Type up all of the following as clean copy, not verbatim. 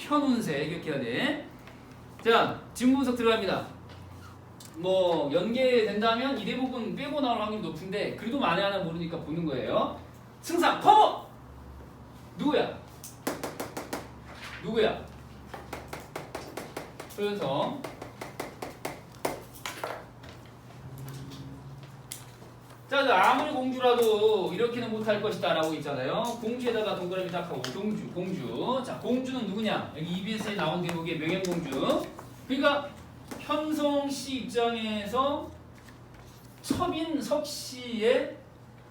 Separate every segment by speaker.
Speaker 1: 편운세 이렇게 해야 돼. 자, 지문 분석 들어갑니다. 뭐 연계된다면 이 대부분 빼고 나올 확률이 높은데 그래도 만에 하나 모르니까 보는 거예요. 승상 커버 누구야? 누구야? 소연성. 자, 아무리 공주라도 이렇게는 못할 것이다 라고 있잖아요. 공주에다가 동그라미 딱 하고 공주. 자, 공주는 누구냐? 여기 EBS에 나온 대목의 명예공주. 그러니까 현성씨 입장에서 첩인 석씨의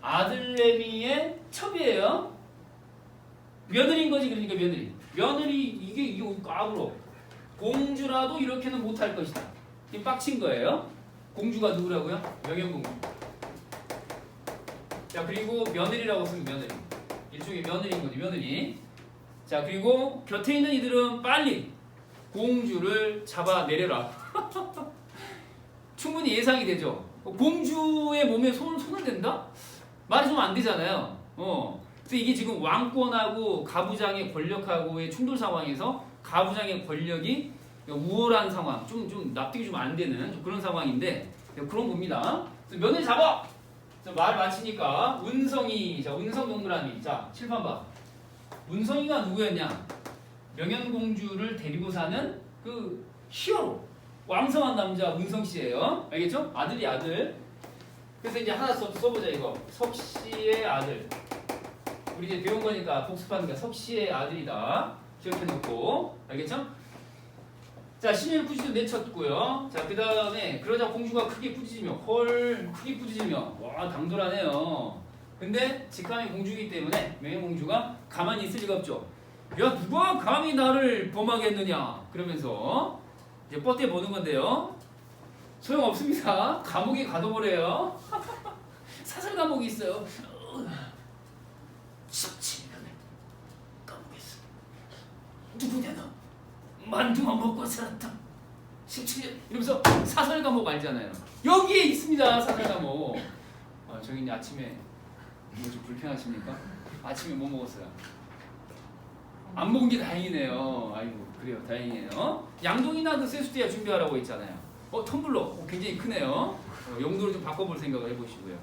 Speaker 1: 아들내미의 첩이에요. 며느리인 거지. 그러니까 며느리 이게 까불어. 공주라도 이렇게는 못할 것이다. 이게 빡친 거예요. 공주가 누구라고요? 명예공주. 자, 그리고 며느리라고 쓰면 며느리. 일종의 며느리인 거지, 며느리. 자, 그리고 곁에 있는 이들은 빨리 공주를 잡아내려라. 충분히 예상이 되죠. 공주의 몸에 손을 댄다? 말이 좀 안 되잖아요. 그래서 이게 지금 왕권하고 가부장의 권력하고의 충돌 상황에서 가부장의 권력이 우월한 상황, 좀 납득이 좀 안 되는 그런 상황인데 그런 겁니다. 며느리 잡아! 말 마치니까 운성이, 자, 운성 동그라미. 자, 칠판 봐. 운성이가 누구였냐? 명현공주를 데리고 사는 그 히어로, 왕성한 남자 운성씨예요. 알겠죠? 아들이 아들. 그래서 이제 하나 써보자 이거. 석씨의 아들. 우리 이제 배운 거니까 복습하는 거야. 석씨의 아들이다. 기억해놓고. 알겠죠? 자, 신일 꾸짖도 내쳤고요. 자, 그 다음에 그러자 공주가 크게 꾸짖으며 크게 꾸짖으며 와, 당돌하네요. 근데 직감이 공주이기 때문에 명예공주가 가만히 있을 리가 없죠. 야, 누가 감히 나를 범하게 했느냐? 그러면서 이제 뻗대 보는 건데요. 소용없습니다. 감옥에 가둬버려요. 사설 감옥이 있어요. 17년을 감옥에 있어. 누구냐 너? 만두만 먹고 살았다. 17년 이러면서 사설 감옥 알잖아요. 여기에 있습니다. 사설 감옥. 저기 이제 아침에 뭐 좀 불편하십니까? 아침에 뭐 먹었어요? 안 먹은 게 다행이네요. 아이고, 그래요. 다행이에요. 양동이나 그 세수대야 준비하라고 했잖아요. 텀블러 굉장히 크네요. 용도를 좀 바꿔볼 생각을 해보시고요.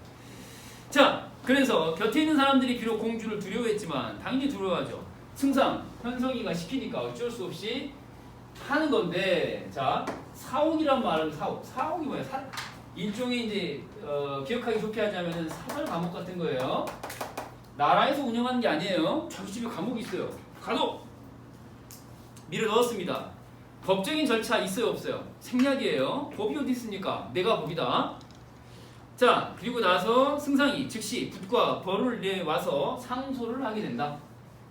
Speaker 1: 자, 그래서 곁에 있는 사람들이 비록 공주를 두려워했지만 당연히 두려워하죠. 승상, 현성이가 시키니까 어쩔 수 없이 하는 건데, 자, 사옥이란 말은 사옥이 뭐야? 일종의 이제 기억하기 좋게 하자면은 사설 감옥 같은 거예요. 나라에서 운영하는 게 아니에요. 자기 집에 감옥이 있어요. 가도 밀어 넣었습니다. 법적인 절차 있어요, 없어요? 생략이에요. 법이 어디 있습니까? 내가 법이다. 자, 그리고 나서 승상이 즉시 붓과 벌을 내와서 상소를 하게 된다.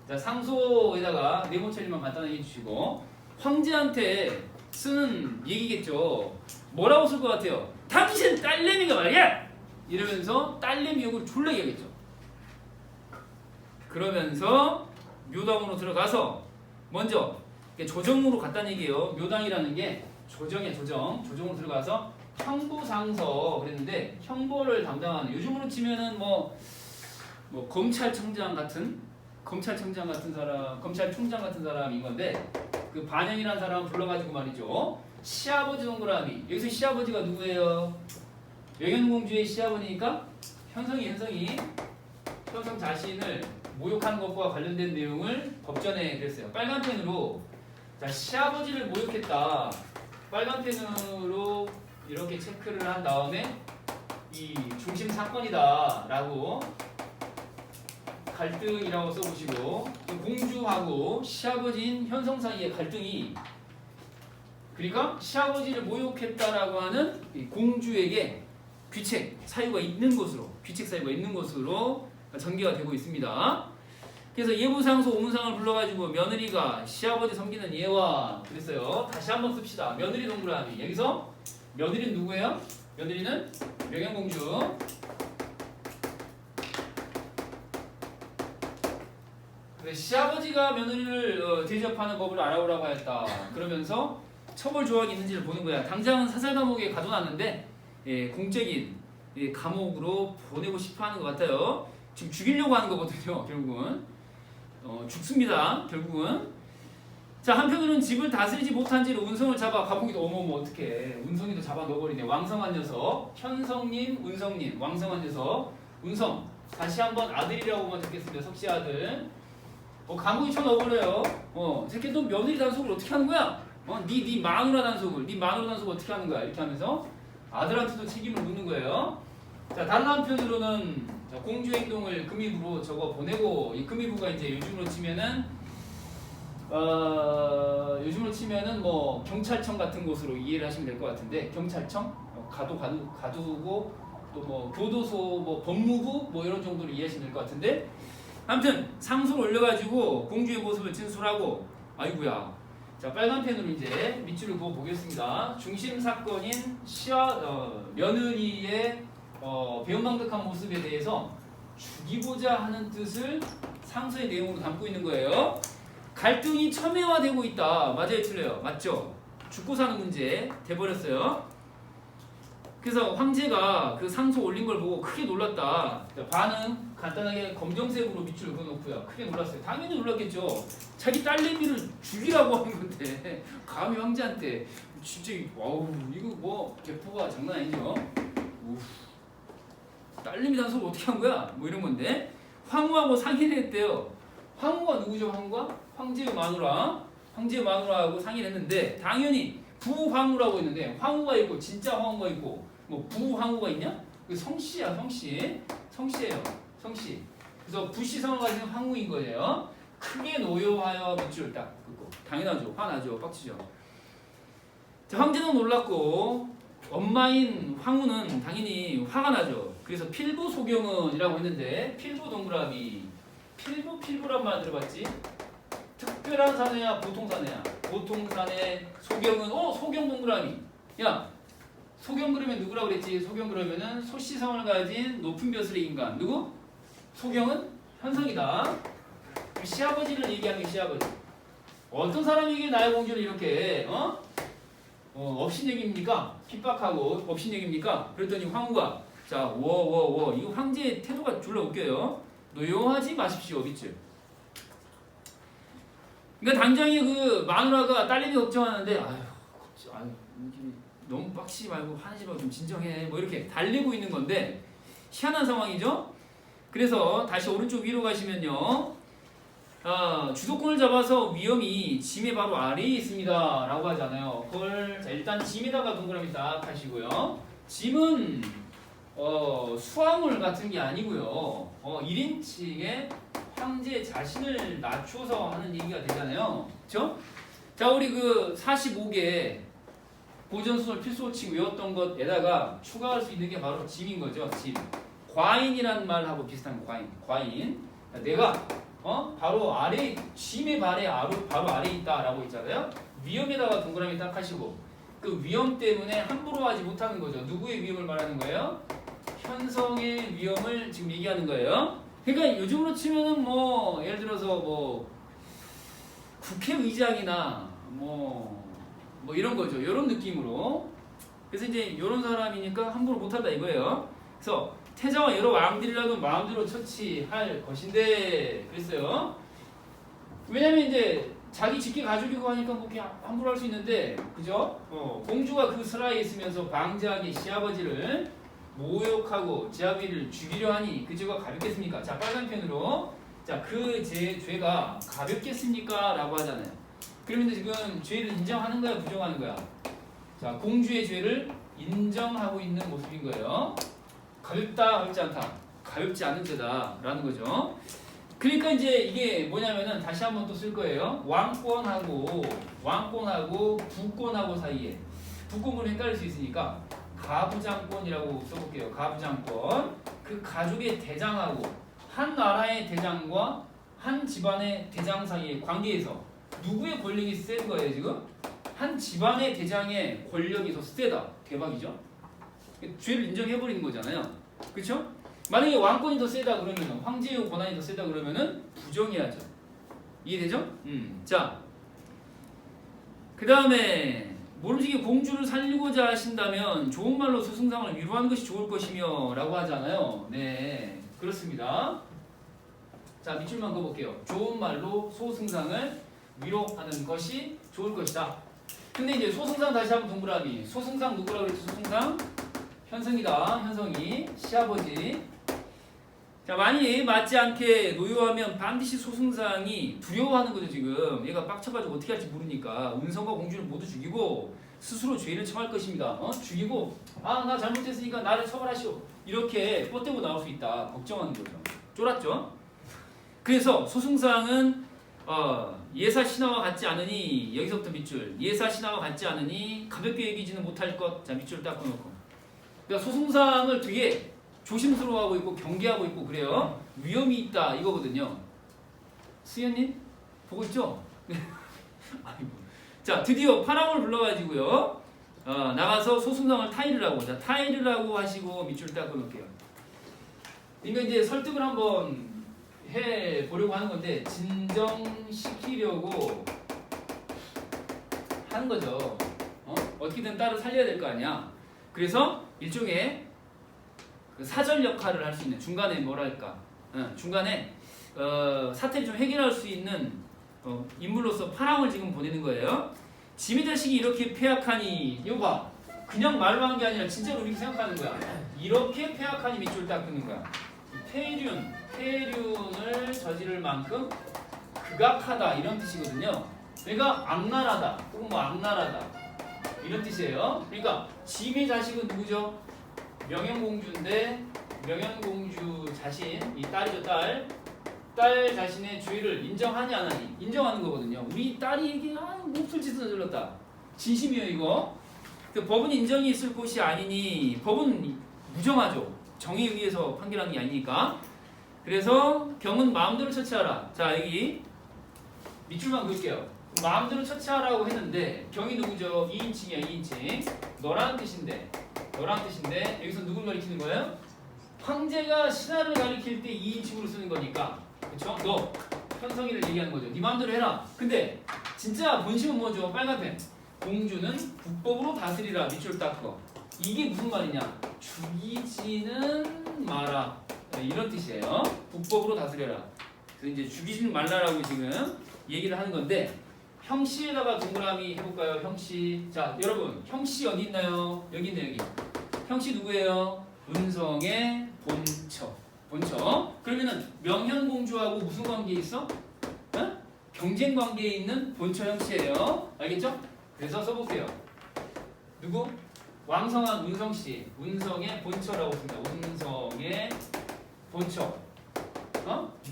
Speaker 1: 자, 상소에다가 네모 처리만 간단하게 해주시고 황제한테 쓰는 얘기겠죠. 뭐라고 쓸 것 같아요? 당신 딸내미가 말이야! 이러면서 딸내미 욕을 졸라 얘기하겠죠. 그러면서 묘당으로 들어가서 먼저 조정으로 갔다는 얘기예요. 묘당이라는 게 조정이야, 조정으로 들어가서 형부상서 그랬는데 형벌을 담당하는, 요즘으로 치면은 뭐 검찰청장 같은 사람, 검찰총장 같은 사람인 건데 그 반영이라는 사람 불러가지고 말이죠. 시아버지 동그라미. 여기서 시아버지가 누구예요? 명현공주의 시아버지니까 현성 자신을 모욕한 것과 관련된 내용을 법전에 그랬어요. 빨간 펜으로, 자, 시아버지를 모욕했다. 빨간 펜으로 이렇게 체크를 한 다음에 이 중심 사건이다 라고 갈등이라고 써보시고, 공주하고 시아버지인 현성 사이의 갈등이, 그러니까 시아버지를 모욕했다라고 하는 이 공주에게 귀책 사유가 있는 것으로 전개가 되고 있습니다. 그래서 예부상소 오문상을 불러가지고 며느리가 시아버지 섬기는 예와 그랬어요. 다시 한번 씁시다. 며느리 동그라미. 여기서 며느리는 누구예요? 며느리는 명현공주. 시아버지가 며느리를 대접하는 법을 알아오라고 하였다. 그러면서 처벌 조항이 있는지를 보는 거야. 당장은 사설 감옥에 가둬놨는데 공적인 감옥으로 보내고 싶어하는 것 같아요. 지금 죽이려고 하는 거거든요. 결국은 죽습니다. 결국은. 자, 한편으로는 집을 다스리지 못한 채로 운성을 잡아 가보기도 어머머 어떡해. 운성이도 잡아 넣어버리네. 왕성한 녀석. 현성님, 운성님. 왕성한 녀석. 운성. 다시 한번 아들이라고만 듣겠습니다. 석씨 아들. 감옥에 쳐넣어버려요. 새끼 너 며느리 단속을 어떻게 하는 거야? 네 마누라 단속을. 네 마누라 단속 어떻게 하는 거야? 이렇게 하면서 아들한테도 책임을 묻는 거예요. 자, 다른 한편으로는 공주 행동을 금이부로 적어 보내고 이 금이부가 이제 요즘으로 치면은 뭐 경찰청 같은 곳으로 이해를 하시면 될 것 같은데 경찰청 가두고 또 뭐 교도소 뭐 법무부 뭐 이런 정도로 이해하시면 될 것 같은데 아무튼 상소를 올려가지고 공주의 모습을 진술하고 아이고야. 자, 빨간 펜으로 이제 밑줄을 그어 보겠습니다. 중심 사건인 며느리의 배은망덕한 모습에 대해서 죽이고자 하는 뜻을 상소의 내용으로 담고 있는 거예요. 갈등이 첨예화되고 있다. 맞아요, 틀려요? 맞죠? 죽고 사는 문제 돼버렸어요. 그래서 황제가 그 상소 올린 걸 보고 크게 놀랐다. 반응 간단하게 검정색으로 밑줄 그어놓고요. 크게 놀랐어요. 당연히 놀랐겠죠. 자기 딸내미를 죽이라고 하는 건데 감히 황제한테 진짜 와우 이거 뭐 개포가 장난 아니죠. 딸내미 단속을 어떻게 한 거야? 뭐 이런 건데 황후하고 상의를 했대요. 황후가 누구죠? 황후가? 황제의 마누라하고 상의를 했는데 당연히 부황후라고 했는데 황후가 있고 진짜 황후가 있고 뭐 부황후가 있냐? 그 성씨야 성씨예요 성씨. 그래서 부시성을 가진 황후인 거예요. 크게 노여하여 밑줄 딱 긋고 당연하죠. 화나죠. 빡치죠. 자, 황제는 놀랐고 엄마인 황후는 당연히 화가 나죠. 그래서 필부소경은이라고 했는데 필부 동그라미 필부란 말 들어봤지? 특별한 사내야 보통 사내야? 보통 사내 소경은 소경 동그라미. 야 소경 그러면 누구라고 그랬지? 소경 그러면은 소시성을 가진 높은 벼슬의 인간. 누구? 소경은 현성이다. 시아버지를 얘기하는 게 시아버지. 어떤 사람에게 나의 공주를 이렇게 업신여깁니까? 핍박하고 업신여깁니까? 그랬더니 황후가 자 이거 황제의 태도가 졸라 웃겨요. 노여하지 마십시오. 밑줄. 그러니까 당장에 그 마누라가 딸내미 걱정하는데 아유 너무 빡치지 말고 화내지 말고 좀 진정해 뭐 이렇게 달래고 있는 건데 희한한 상황이죠. 그래서 다시 오른쪽 위로 가시면요. 주도권을 잡아서 위험이 짐의 바로 아래에 있습니다 라고 하잖아요. 그걸 자, 일단 짐에다가 동그라미 딱 하시고요. 짐은 수화물 같은 게 아니고요. 1인칭의 황제 자신을 낮춰서 하는 얘기가 되잖아요. 그렇죠? 자, 우리 그 45개 고전수설 필수호칭 외웠던 것에다가 추가할 수 있는 게 바로 짐인 거죠. 짐. 과인이라는 말하고 비슷한 과인. 내가 바로 아래 짐의 바로 아래에 있다라고 있잖아요. 위험에다가 동그라미 딱 하시고 그 위험 때문에 함부로 하지 못하는 거죠. 누구의 위험을 말하는 거예요? 현성의 위험을 지금 얘기하는 거예요. 그러니까 요즘으로 치면은 뭐 예를 들어서 뭐 국회의장이나 뭐 이런 거죠. 이런 느낌으로. 그래서 이제 이런 사람이니까 함부로 못한다 이거예요. 그래서 태자와 여러 왕들이라도 마음대로 처치할 것인데 그랬어요. 왜냐면 이제 자기 직계 가족이고 하니까 뭐 그냥 함부로 할 수 있는데 그죠? 공주가 그 슬하에 있으면서 방자하게 시아버지를 모욕하고 제 아비를 죽이려 하니 그 죄가 가볍겠습니까? 자, 빨간 펜으로 자, 그 죄가 가볍겠습니까? 라고 하잖아요. 그러면 지금 죄를 인정하는 거야 부정하는 거야? 자, 공주의 죄를 인정하고 있는 모습인 거예요. 가볍다 가볍지 않다. 가볍지 않은 죄다 라는 거죠. 그러니까 이제 이게 뭐냐면은 다시 한번 또 쓸 거예요. 왕권하고 부권하고 사이에 부권으로 헷갈릴 수 있으니까 가부장권이라고 써볼게요. 가부장권. 그 가족의 대장하고 한 나라의 대장과 한 집안의 대장 사이의 관계에서 누구의 권력이 센 거예요 지금? 한 집안의 대장의 권력이 더 세다. 대박이죠? 죄를 인정해버리는 거잖아요. 그렇죠? 만약에 왕권이 더 세다 그러면 황제의 권한이 더 세다 그러면은 부정해야죠. 이해되죠? 자, 그 다음에 모름지기 공주를 살리고자 하신다면 좋은 말로 소승상을 위로하는 것이 좋을 것이며 라고 하잖아요. 네, 그렇습니다. 자, 밑줄만 그어볼게요. 좋은 말로 소승상을 위로하는 것이 좋을 것이다. 근데 이제 소승상 다시 한번 동그라미. 소승상 누구라고 그랬지? 소승상 현성이다. 현성이 시아버지. 자, 많이 맞지 않게 노여하면 반드시 소승상이 두려워하는 거죠. 지금 얘가 빡쳐가지고 어떻게 할지 모르니까 운성과 공주를 모두 죽이고 스스로 죄를 청할 것입니다. 죽이고 나 잘못했으니까 나를 처벌하시오. 이렇게 뻗대고 나올 수 있다. 걱정하는 거죠. 쫄았죠? 그래서 소승상은 예사 신하와 같지 않으니 여기서부터 밑줄 예사 신하와 같지 않으니 가볍게 여기지는 못할 것. 자, 밑줄 딱 끊어놓고 그러니까 소승상을 되게 조심스러워하고 있고 경계하고 있고 그래요. 위험이 있다 이거거든요. 수연님 보고 있죠? 아이고. 자, 드디어 파랑을 불러가지고요. 나가서 소승상을 타이를 하고 자 타이를 하고 하시고 밑줄 딱 끊을게요. 그러니까 이제 설득을 한번 해 보려고 하는 건데 진정시키려고 하는 거죠. 어떻게든 딸을 살려야 될 거 아니야. 그래서 일종의 그 사절 역할을 할 수 있는 중간에 뭐랄까 중간에 사태를 좀 해결할 수 있는 인물로서 파랑을 지금 보내는 거예요. 지미 자식이 이렇게 패악하니 이거 봐. 그냥 말로 한 게 아니라 진짜로 우리가 생각하는 거야. 이렇게 패악하니 밑줄 딱 끄는 거야. 폐륜을 저지를 만큼 극악하다 이런 뜻이거든요. 그러니까 악랄하다 혹은 뭐 악랄하다 이런 뜻이에요. 그러니까 지미 자식은 누구죠? 명현공주인데 명현공주 자신 이 딸이죠. 딸 자신의 죄를 인정하냐 안 하니 인정하는 거거든요. 우리 딸이 이게 몹쓸 짓을 저질렀다. 진심이에요 이거. 법은 인정이 있을 곳이 아니니 법은 무정하죠. 정의에 의해서 판결하는 게 아니니까. 그래서 경은 마음대로 처치하라. 자, 여기 밑줄만 그을게요. 마음대로 처치하라고 했는데 경이 누구죠? 2인칭이야 2인칭. 너라는 뜻인데 여기서 누굴 가리키는 거예요? 황제가 신하를 가리킬 때 2인칭으로 쓰는 거니까 그쵸? 너 현성이를 얘기하는 거죠. 네 마음대로 해라. 근데 진짜 본심은 뭐죠? 빨간 펜. 공주는 국법으로 다스리라. 밑줄 닦어. 이게 무슨 말이냐? 죽이지는 마라. 이런 뜻이에요. 국법으로 다스려라. 그래서 이제 죽이지는 말라라고 지금 얘기를 하는 건데 형씨에다가 동그라미 해볼까요? 형씨. 자, 여러분 형씨 어디 있나요? 여기 있네 여기. 형씨 누구예요? 운성의 본처. 그러면은 명현공주하고 무슨 관계에 있어? 경쟁 관계에 있는 본처 형씨예요. 알겠죠? 그래서 써볼게요. 누구? 왕성한 운성씨. 운성의 본처라고 씁니다. 운성의 본처.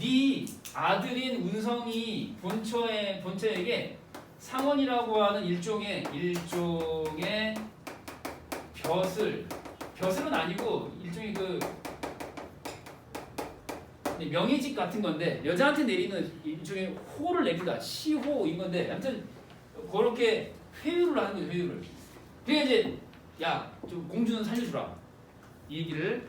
Speaker 1: 네 아들인 운성이 본처에게 상원이라고 하는 일종의 벼슬은 아니고 일종의 명예직 같은 건데 여자한테 내리는 일종의 호를 냅니다. 시호인 건데 아무튼 그렇게 회유를 하는 거죠. 회유를. 그러니까 이제 야, 좀 공주는 살려주라 이 얘기를